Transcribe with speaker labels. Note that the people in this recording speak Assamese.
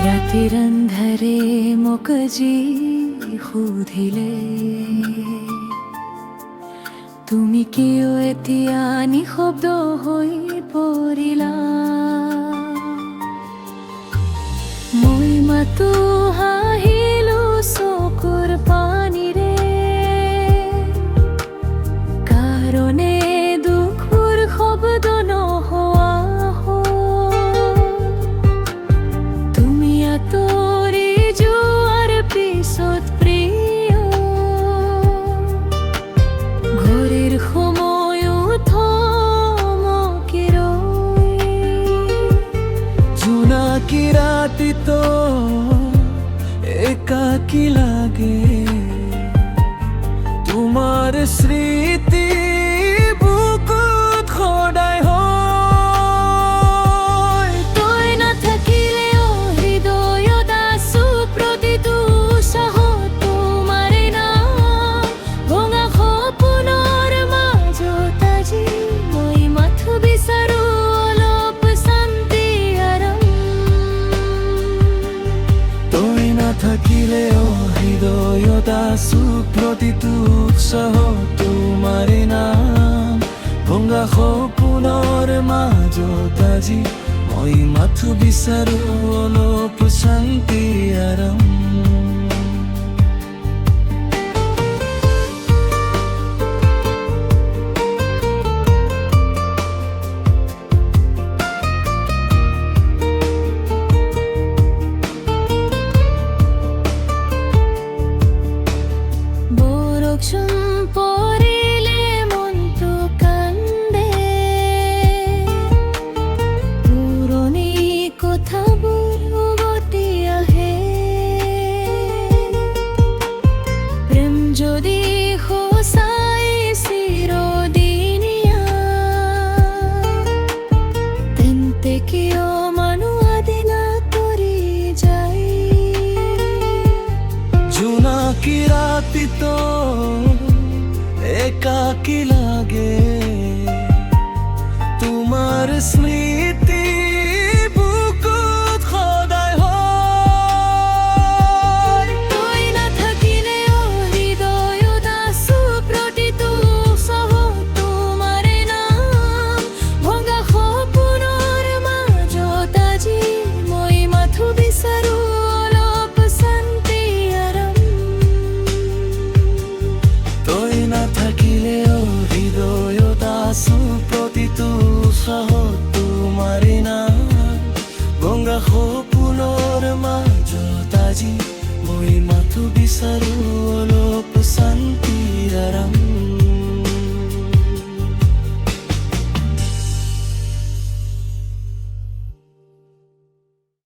Speaker 1: ৰাতিৰ আন্ধাৰে মোক যি সুধিলে তুমি কিয় এতিয়া নিশব্দ হৈ পৰিলা মই মাতো হাঁহিলো চকুৰ পানীৰে কাৰণে দুখৰ শব্দ নোহোৱা তুমি আঁতৰি যোৱাৰ পিছত প্ৰিয় ঘড়ীৰ সময়ো থমকি ৰয়
Speaker 2: জোনাকি ৰাতিতো একাকী লাগে তোমাৰ স্মৃতি বুকুত সদায় হয়
Speaker 1: তই নাথাকিলেও হৃদয়ত আছো প্ৰতিটো উৎসাহত তোমাৰ নাম ভঙা সপোনৰ মাজত আজি মই মাথো বিচাৰো অলপ শান্তি আৰাম
Speaker 2: তই নাথাকিলেও হৃদয়ত আছো প্ৰতিটো উৎসাহত তোমাৰ নাম ভঙা সপোনৰ মাজত আজি মই মাথো বিচাৰো অলপ শান্তি আৰাম
Speaker 1: বৰষুণ পৰিলে মনটো কান্দে পুৰণি কথাবোৰ উভতি আহে প্ৰেম যদি সঁচাই চিৰদিনীয়া তেন্তে কিয় মানুহ আদিন আঁতৰি যায়
Speaker 2: জোনাকি ৰাতিতো একাকী লাগে তোমাৰ স্মৃতি বুকুত সদায় হয়
Speaker 1: তই নাথাকিলেও হৃদয়ত আছো প্ৰতিটো উৎসাহত তোমাৰ নাম ভঙা সপোনৰ মাজত আজি মই মাথো বিচাৰো অলপ শান্তি আৰাম
Speaker 2: তই নাথাকিলেও হৃদয়ত আছো প্ৰতিটো উৎসাহত তোমাৰ নাম ভঙা সপোনৰ মাজত আজি মই মাথো বিচাৰো